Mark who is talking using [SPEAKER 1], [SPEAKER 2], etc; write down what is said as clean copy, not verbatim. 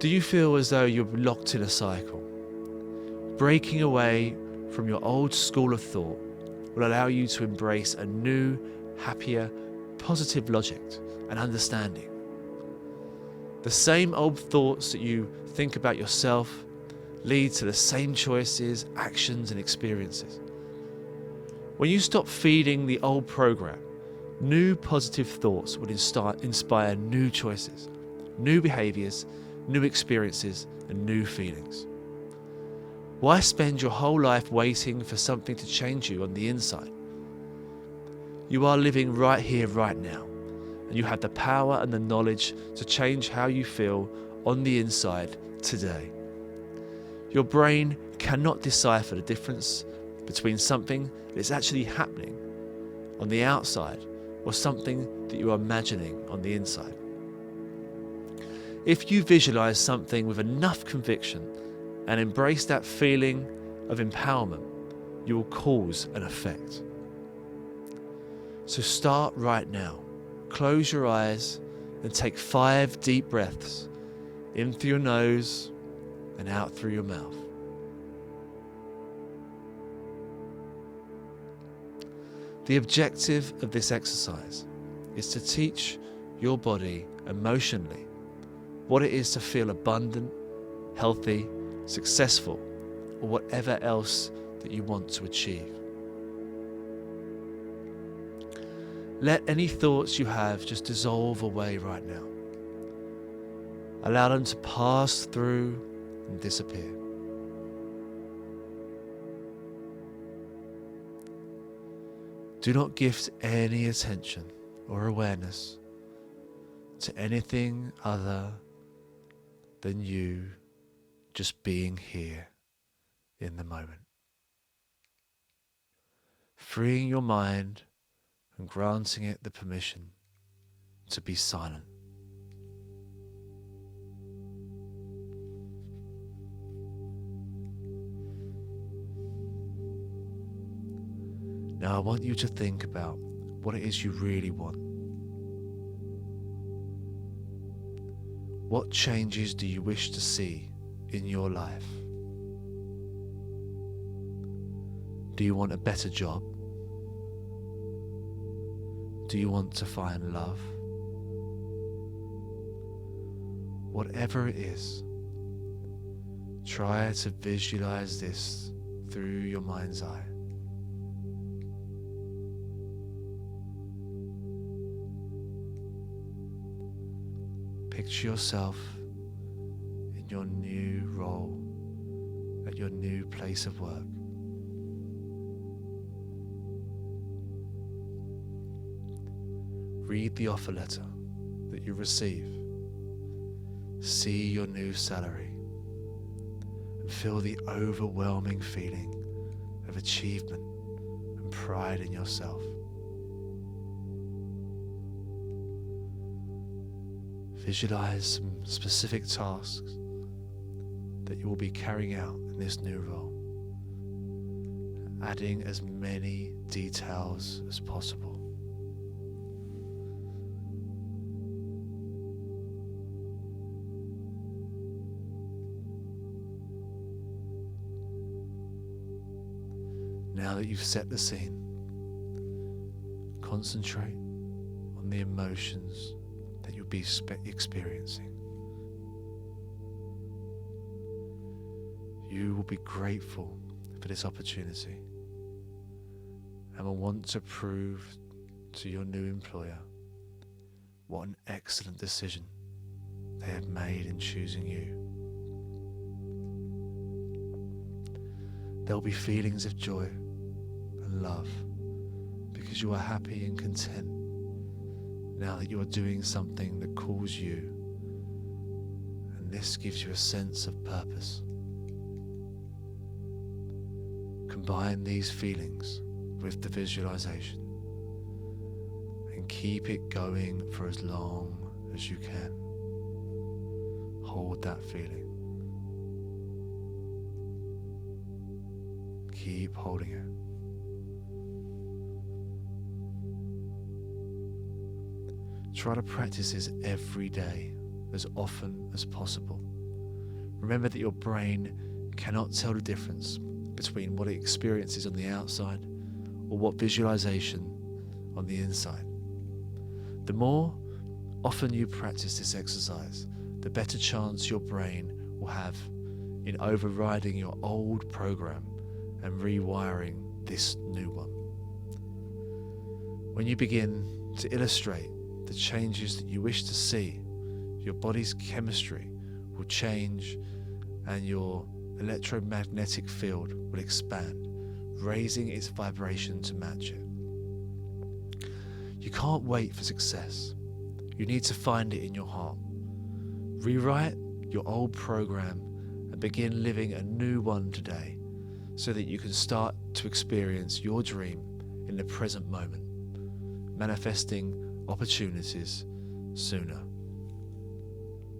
[SPEAKER 1] Do you feel as though you're locked in a cycle? Breaking away from your old school of thought will allow you to embrace a new, happier, positive logic and understanding. The same old thoughts that you think about yourself lead to the same choices, actions, and experiences. When you stop feeding the old program, new positive thoughts will inspire new choices, new behaviors, new experiences, and new feelings. Why spend your whole life waiting for something to change you on the inside? You are living right here, right now, and you have the power and the knowledge to change how you feel on the inside today. Your brain cannot decipher the difference between something that is actually happening on the outside or something that you are imagining on the inside. If you visualize something with enough conviction and embrace that feeling of empowerment, you will cause an effect. So start right now. Close your eyes and take 5 deep breaths in through your nose and out through your mouth. The objective of this exercise is to teach your body emotionally what it is to feel abundant, healthy, successful, or whatever else that you want to achieve. Let any thoughts you have just dissolve away right now. Allow them to pass through and disappear. Do not gift any attention or awareness to anything other than you just being here in the moment. Freeing your mind and granting it the permission to be silent. Now I want you to think about what it is you really want. What changes do you wish to see in your life? Do you want a better job? Do you want to find love? Whatever it is, try to visualize this through your mind's eye. Picture yourself in your new role at your new place of work. Read the offer letter that you receive. See your new salary and feel the overwhelming feeling of achievement and pride in yourself. Visualize some specific tasks that you will be carrying out in this new role, adding as many details as possible. Now that you've set the scene, concentrate on the emotions that you'll be experiencing. You will be grateful for this opportunity and will want to prove to your new employer what an excellent decision they have made in choosing you. There will be feelings of joy and love because you are happy and content now that you are doing something that calls you, and this gives you a sense of purpose. Combine these feelings with the visualization and keep it going for as long as you can. Hold that feeling. Keep holding it. Try to practice this every day, as often as possible, Remember that your brain cannot tell the difference between what it experiences on the outside or what visualization on the inside. The more often you practice this exercise, the better chance your brain will have in overriding your old program and rewiring this new one. When you begin to illustrate the changes that you wish to see, your body's chemistry will change and your electromagnetic field will expand, raising its vibration to match it. You can't wait for success. You need to find it in your heart. Rewrite your old program and begin living a new one today so that you can start to experience your dream in the present moment, manifesting opportunities sooner